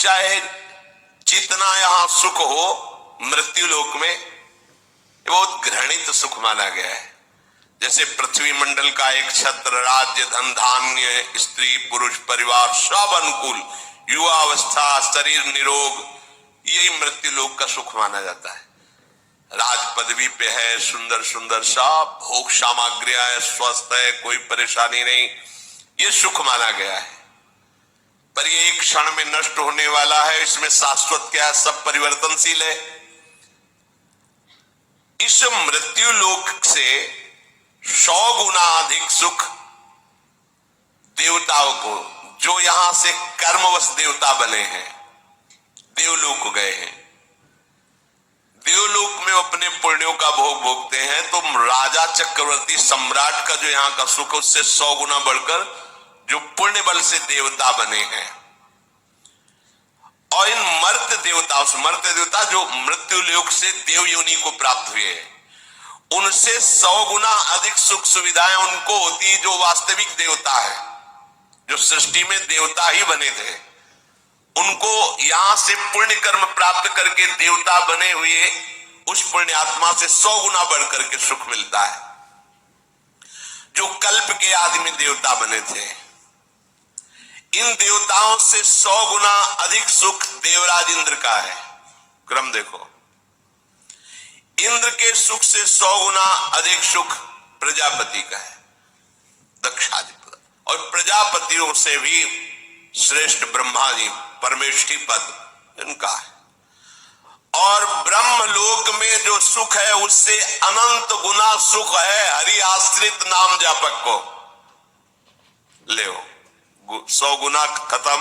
चाहे जितना यहां सुख हो, मृत्यु लोक में ये बहुत घृणित सुख माना गया है। जैसे पृथ्वी मंडल का एक छत्र, राज्य, धन, धान्य, स्त्री, पुरुष, परिवार सब अनुकूल, युवा अवस्था, शरीर निरोग, यही मृत्यु लोक का सुख माना जाता है। राज पदवी पे है, सुंदर सुंदर सब भोग सामग्रियां है, स्वस्थ है, कोई परेशानी नहीं, ये सुख माना गया है। पर ये एक क्षण में नष्ट होने वाला है, इसमें शाश्वत क्या है? सब परिवर्तनशील है। इस मृत्यु लोक से 100 गुना अधिक सुख देवताओं को, जो यहां से कर्मवश देवता बने हैं, देवलोक गए हैं, देवलोक में अपने पुण्यों का भोग भोगते हैं, तो राजा चक्रवर्ती सम्राट का जो यहाँ का सुख, उससे 100 गुना बढ़कर जो पुण्य बल से देवता बने हैं। और इन मर्त्य देवता जो मृत्यु लोक से देव योनि को प्राप्त हुए हैं, उनसे 100 गुना अधिक सुख सुविधाएं उनको होती जो वास्तविक देवता है, जो सृष्टि में देवता ही बने थे। उनको यहां से पुण्य कर्म प्राप्त करके देवता बने हुए उस पुण्य आत्मा से 100 गुना बढ़कर के सुख मिलता है, जो कल्प के आदमी देवता बने थे। इन देवताओं से 100 गुना अधिक सुख देवराज इंद्र का है। क्रम देखो, इंद्र के सुख से 100 गुना अधिक सुख प्रजापति का है, दक्षाधिपति। और प्रजापतियों से भी श्रेष्ठ ब्रह्मा जी, परमेष्ठी पद इनका है। और ब्रह्मलोक में जो सुख है उससे अनंत गुना सुख है हरि आश्रित नाम जापक को। ले 100 गुना खत्म,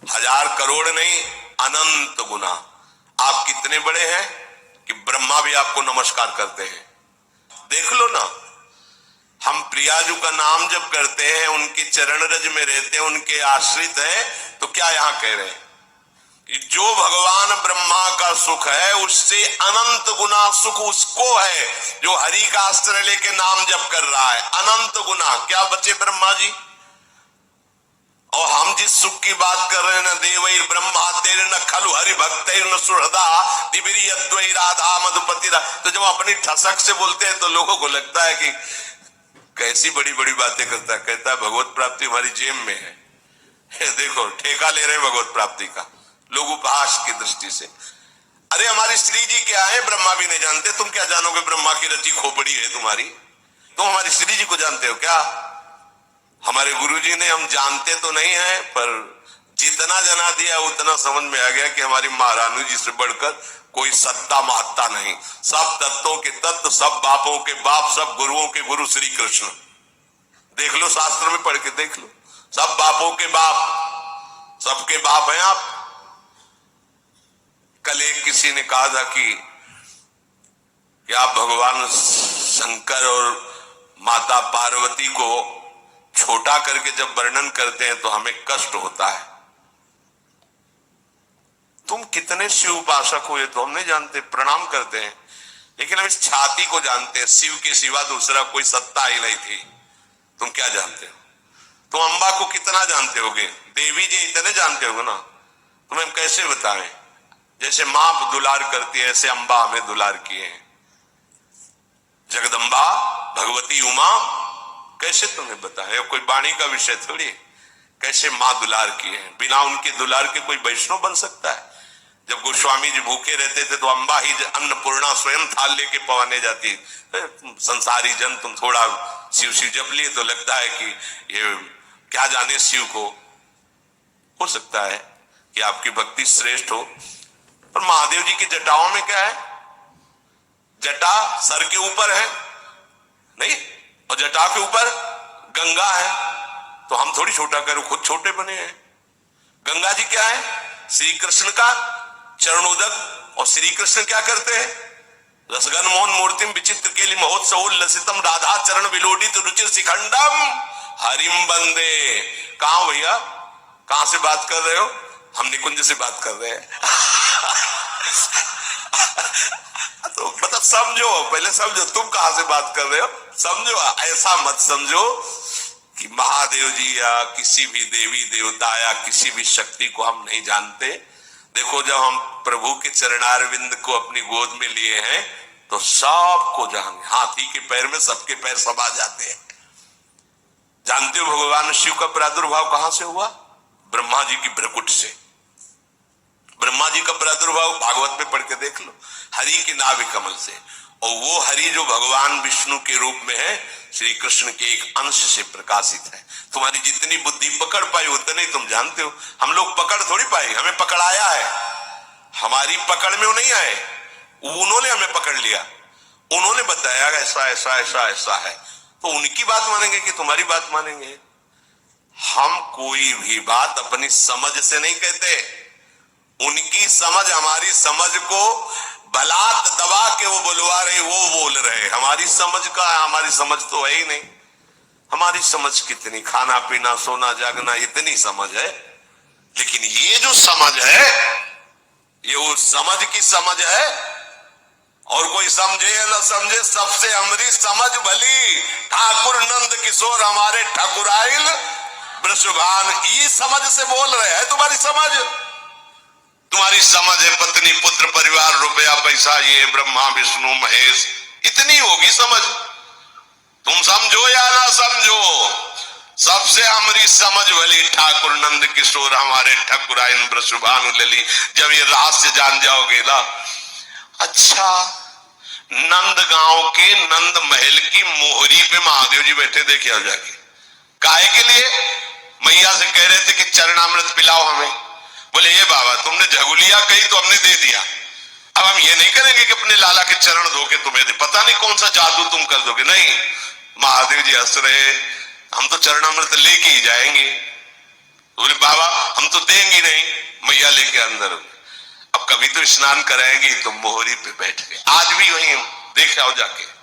1000 करोड़ नहीं, अनंत गुना। आप कितने बड़े हैं कि ब्रह्मा भी आपको नमस्कार करते हैं। देख लो ना, हम प्रियाजू का नाम जब करते हैं, उनके चरण रज में रहते हैं, उनके आश्रित हैं, तो क्या यहां कह रहे हैं कि जो भगवान ब्रह्मा का सुख है उससे अनंत गुना सुख उसको है जो हरि का आश्रय लेके नाम जप कर रहा है। अनंत गुना क्या बचे ब्रह्मा जी? और हम जिस सुख की बात कर रहे हैं, न देवैर ब्रह्मादेर न खलु हरि भक्तैर न सुहृदा दिविरी अद्वै राधा मधुपति। तो जब अपनी ठसक से बोलते हैं तो लोगों को लगता है कि कैसी बड़ी बड़ी बातें करता है। कहता है भगवत प्राप्ति हमारी जेब में है। देखो, ठेका ले रहे हैं भगवत प्राप्ति का लोग उपहास की दृष्टि से। अरे हमारी श्री जी क्या है ब्रह्मा भी नहीं जानते, तुम क्या जानोगे? ब्रह्मा की रची खोपड़ी है तुम्हारी, तुम हमारी श्री जी को जानते हो क्या? हमारे गुरु जी ने, हम जानते तो नहीं है, पर जितना जना दिया उतना समझ में आ गया कि हमारी महारानी जी से बढ़कर कोई सत्ता महत्ता नहीं। सब तत्वों के तत्व, सब बापों के बाप, सब गुरुओं के गुरु श्री कृष्ण। देख लो, शास्त्र में पढ़ के देख लो, सब बापों के बाप, सबके बाप हैं आप। कल एक किसी ने कहा था कि आप भगवान शंकर और माता पार्वती को छोटा करके जब वर्णन करते हैं तो हमें कष्ट होता है। तुम कितने शिव उपासक हो ये तो हम नहीं जानते, प्रणाम करते हैं, लेकिन हम इस छाती को जानते हैं। शिव के सिवा दूसरा कोई सत्ता ही नहीं थी। तुम क्या जानते हो? तुम अम्बा को कितना जानते होगे? देवी जी इतने जानते होगे ना, तुम्हें कैसे बताएं? जैसे मां दुलार करती है, ऐसे अम्बा हमें दुलार किए हैं। जगदम्बा भगवती उमा, कैसे तुम्हें बताएं? कोई वाणी का विषय थोड़ी। कैसे मां दुलार किए हैं, बिना उनके दुलार के कोई वैष्णव बन सकता है? जब गोस्वामी जी भूखे रहते थे तो अम्बा ही अन्नपूर्णा स्वयं थाल लेके पवाने जाती। संसारी जन तुम थोड़ा शिव शिव जप लिए तो लगता है कि ये क्या जाने शिव को। हो सकता है कि आपकी भक्ति श्रेष्ठ हो, पर महादेव जी की जटाओं में क्या है? जटा सर के ऊपर है नहीं, और जटा के ऊपर गंगा है। तो हम थोड़ी छोटा करो, खुद छोटे बने हैं। गंगा जी क्या है? श्री कृष्ण का चरणोदक। और श्री कृष्ण क्या करते हैं? रसगन मोहन मूर्तिम विचित्र के लिए महोत्सव लसितम राधा चरण विलोडित रुचिर शिखंडम हरिम बंदे। कहां भैया, कहां से बात कर रहे हो? हम निकुंज से बात कर रहे हैं। तो मतलब समझो, पहले समझो तुम कहां से बात कर रहे हो, समझो। ऐसा मत समझो कि महादेव जी या किसी भी देवी देवता या किसी भी शक्ति को हम नहीं जानते। देखो, जब हम प्रभु के चरणारविंद को अपनी गोद में लिए हैं तो सबको जानेंगे। हाथी के पैर में सबके पैर समा जाते हैं। जानते हो भगवान शिव का प्रादुर्भाव कहां से हुआ? ब्रह्मा जी की भ्रकुट से। ब्रह्मा जी का प्रादुर्भाव भागवत में पढ़ के देख लो, हरि के नाभि कमल से। और वो हरि जो भगवान विष्णु के रूप में है, श्री कृष्ण के एक अंश से प्रकाशित है। तुम्हारी जितनी बुद्धि पकड़ पाई उतने ही तुम जानते हो। हम लोग पकड़ थोड़ी पाए, हमें पकड़ाया है। हमारी पकड़ में वो नहीं आए, उन्होंने हमें पकड़ लिया। उन्होंने बताया ऐसा ऐसा ऐसा ऐसा है, तो उनकी बात मानेंगे कि तुम्हारी बात मानेंगे? हम कोई भी बात अपनी समझ से नहीं कहते। उनकी समझ हमारी समझ को बलात् दबा के वो बुलवा रहे, वो बोल रहे। हमारी समझ का, हमारी समझ तो है ही नहीं। हमारी समझ कितनी, खाना पीना सोना जागना, इतनी समझ है। लेकिन ये जो समझ है, ये वो समझ की समझ है। और कोई समझे या न समझे, सबसे हमारी समझ भली। ठाकुर नंद किशोर हमारे ठाकुराइल वृषभान, ये समझ से बोल रहे हैं। तुम्हारी समझ है पत्नी पुत्र परिवार रुपया पैसा, ये ब्रह्मा विष्णु महेश, इतनी होगी समझ। तुम समझो या ना समझो, सबसे हमारी समझ भली ठाकुर नंद किशोर हमारे ठाकुराइन वृषभानु लली। जब ये रहस्य जान जाओगे ना, अच्छा, नंद गांव के नंद महल की मोहरी पे महादेव जी बैठे, देखे हो जाके। काहे के लिए? मैया से कह रहे थे कि चरणामृत पिलाओ हमें। बोले ये बाबा, तुमने झगुलिया कही तो हमने दे दिया, अब हम ये नहीं करेंगे कि अपने लाला के चरण धो के तुम्हें दे, पता नहीं कौन सा जादू तुम कर दोगे। नहीं, महादेव जी हंस रहे, हम तो चरणामृत लेके ही जाएंगे। बोले बाबा हम तो देंगे नहीं। मैया लेके अंदर, अब कभी तो स्नान कराएंगे, तो मोहरी पे बैठ गए। आज भी वहीं देख आओ जाके।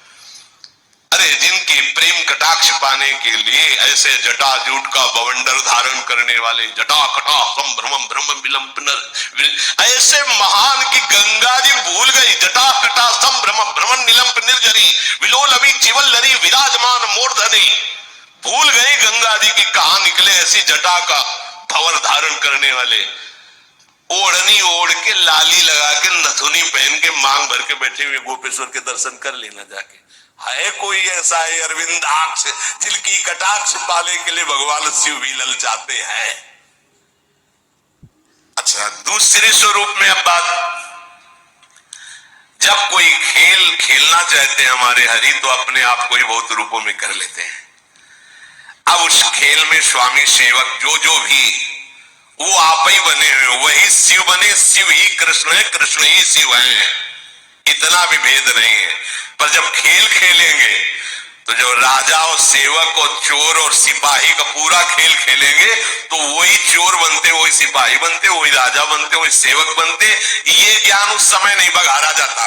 अरे जिनके प्रेम कटाक्ष पाने के लिए ऐसे जटा जूट का बवंडर धारण करने वाले, जटा कटा संभ्रमम ब्रह्म विलंब, ऐसे महान की गंगा जी भूल गई। जटा कटा संभ्रमम ब्रह्म निलंब निर्जरी विलोलवी चिवल लरी विराजमान मूर्धनी। भूल गई गंगा जी की कहां निकले ऐसी जटा का भवर धारण करने वाले। ओढ़नी ओढ़ के, लाली लगा के, नथुनी पहन के, मांग भर के बैठे हुए गोपेश्वर के दर्शन कर लेना जाके। है कोई ऐसा है अरविंदाक्ष जिनकी कटाक्ष पाने के लिए भगवान शिव भी ललचाते हैं? अच्छा, दूसरे स्वरूप में अब बात, जब कोई खेल खेलना चाहते हैं हमारे हरि, तो अपने आप को ही बहुत रूपों में कर लेते हैं। अब उस खेल में स्वामी सेवक जो भी, वो आप ही बने हुए, वही शिव बने। शिव ही कृष्ण है, कृष्ण ही शिव है, इतना भी भेद नहीं है। पर जब खेल खेलेंगे तो जो राजा और सेवक और चोर और सिपाही का पूरा खेल खेलेंगे, तो वही चोर बनते, वही सिपाही बनते, वही राजा बनते, वही सेवक बनते। ये ज्ञान उस समय नहीं बघारा जाता।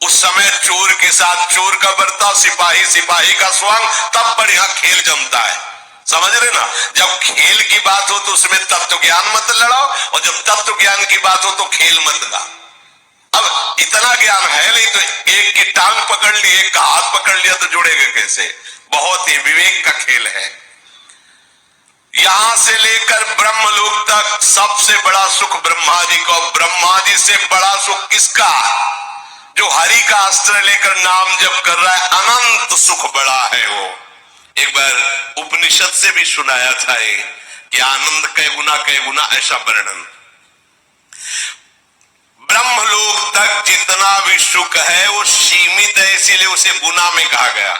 उस समय चोर के साथ चोर का बर्ताव, सिपाही सिपाही का स्वांग, तब बढ़िया खेल जमता है। समझ रहे ना? जब खेल की बात हो तो उसमें तत्व ज्ञान मत लड़ाओ, और जब तत्व ज्ञान की बात हो तो खेल मत गा। अब इतना ज्ञान है नहीं, तो एक की टांग पकड़ ली, एक का हाथ पकड़ लिया, तो जुड़ेगा कैसे? बहुत ही विवेक का खेल है। यहां से लेकर ब्रह्मलोक तक सबसे बड़ा सुख ब्रह्मा जी का। ब्रह्मा जी से बड़ा सुख किसका? जो हरि का अस्त्र लेकर नाम जप कर रहा है, अनंत सुख बड़ा है वो। एक बार उपनिषद से भी सुनाया था कि आनंद कै गुना ऐसा वर्णन। ब्रह्मलोक तक जितना भी सुख है वो सीमित है, इसीलिए उसे गुना में कहा गया।